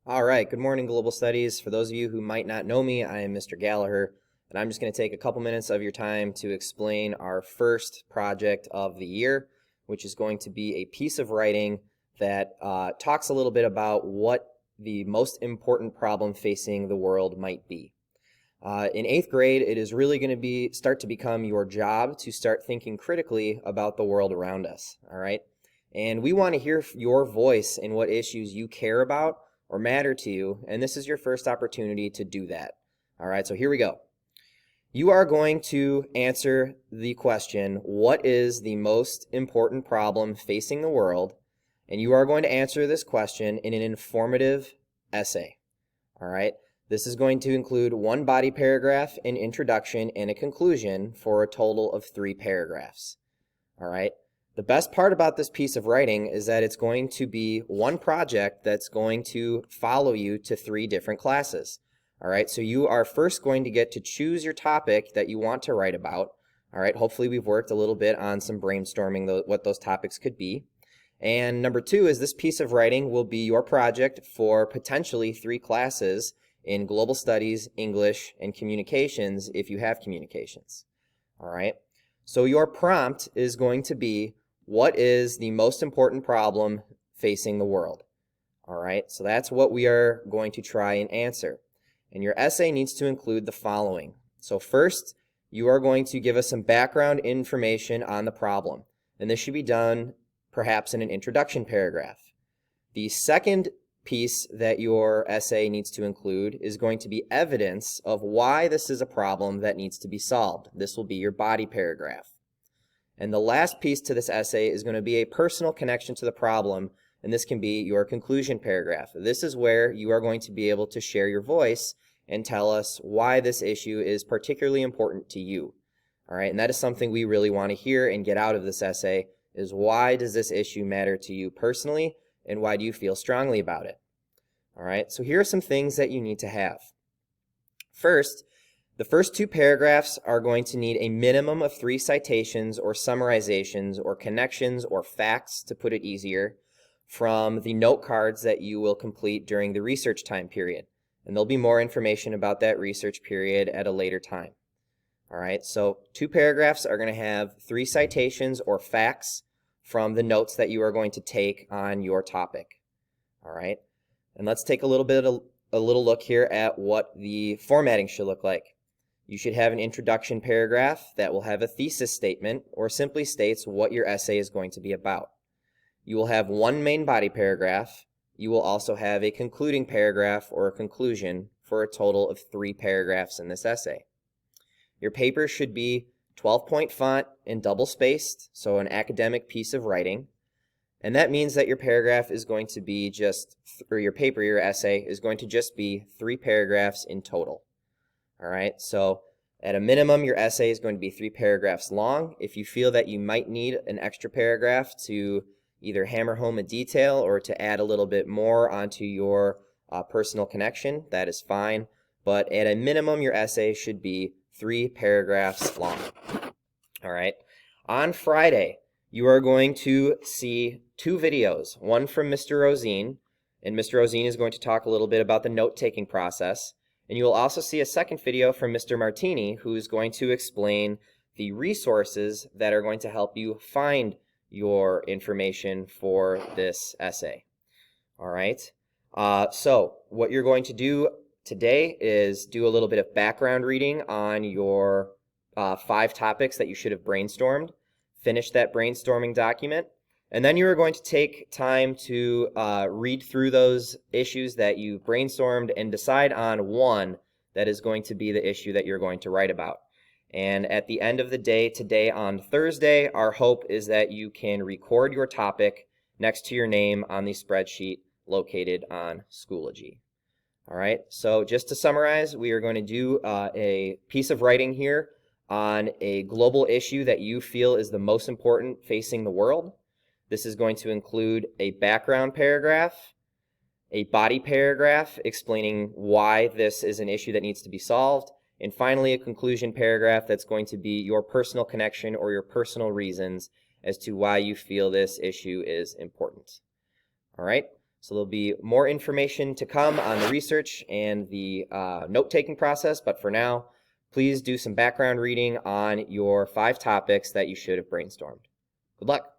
All right, good morning, Global Studies. For those of you who might not know me, I am Mr. Gallagher, and I'm just going to take a couple minutes of your time to explain our first project of the year, which is going to be a piece of writing that talks a little bit about what the most important problem facing the world might be. In 8th grade, it is really going to start to become your job to start thinking critically about the world around us, all right? And we want to hear your voice in what issues you care about or matter to you, and this is your first opportunity to do that. All right, so here we go. You are going to answer the question, what is the most important problem facing the world? And you are going to answer this question in an informative essay. All right, this is going to include one body paragraph, an introduction, and a conclusion for a total of 3 paragraphs. All right. The best part about this piece of writing is that it's going to be one project that's going to follow you to 3 different classes. All right, so you are first going to get to choose your topic that you want to write about. All right, hopefully we've worked a little bit on some brainstorming what those topics could be. And number 2 is this piece of writing will be your project for potentially 3 classes in Global Studies, English, and Communications if you have communications. All right, so your prompt is going to be, what is the most important problem facing the world? All right, so that's what we are going to try and answer. And your essay needs to include the following. So first, you are going to give us some background information on the problem. And this should be done perhaps in an introduction paragraph. The second piece that your essay needs to include is going to be evidence of why this is a problem that needs to be solved. This will be your body paragraph. And the last piece to this essay is going to be a personal connection to the problem, and this can be your conclusion paragraph. This is where you are going to be able to share your voice and tell us why this issue is particularly important to you. All right, and that is something we really want to hear and get out of this essay, is why does this issue matter to you personally, and why do you feel strongly about it? All right, so here are some things that you need to have. First, the first 2 paragraphs are going to need a minimum of 3 citations or summarizations or connections or facts, to put it easier, from the note cards that you will complete during the research time period. And there'll be more information about that research period at a later time. All right, so 2 paragraphs are going to have 3 citations or facts from the notes that you are going to take on your topic. All right, and let's take a little look here at what the formatting should look like. You should have an introduction paragraph that will have a thesis statement or simply states what your essay is going to be about. You will have one main body paragraph. You will also have a concluding paragraph or a conclusion for a total of 3 paragraphs in this essay. Your paper should be 12-point font and double-spaced, so an academic piece of writing. And that means that your paragraph is going to be your essay is going to just be 3 paragraphs in total. All right, so at a minimum, your essay is going to be 3 paragraphs long. If you feel that you might need an extra paragraph to either hammer home a detail or to add a little bit more onto your personal connection, that is fine. But at a minimum, your essay should be 3 paragraphs long. All right, on Friday, you are going to see 2 videos, one from Mr. Rosine, and Mr. Rosine is going to talk a little bit about the note-taking process. And you will also see a second video from Mr. Martini, who is going to explain the resources that are going to help you find your information for this essay. All right, so what you're going to do today is do a little bit of background reading on your 5 topics that you should have brainstormed. Finish that brainstorming document. And then you are going to take time to read through those issues that you brainstormed and decide on one that is going to be the issue that you're going to write about. And at the end of the day, today on Thursday, our hope is that you can record your topic next to your name on the spreadsheet located on Schoology. All right, so just to summarize, we are going to do a piece of writing here on a global issue that you feel is the most important facing the world. This is going to include a background paragraph, a body paragraph explaining why this is an issue that needs to be solved, and finally a conclusion paragraph that's going to be your personal connection or your personal reasons as to why you feel this issue is important. All right, So there'll be more information to come on the research and the note-taking process, but for now, please do some background reading on your 5 topics that you should have brainstormed. Good luck.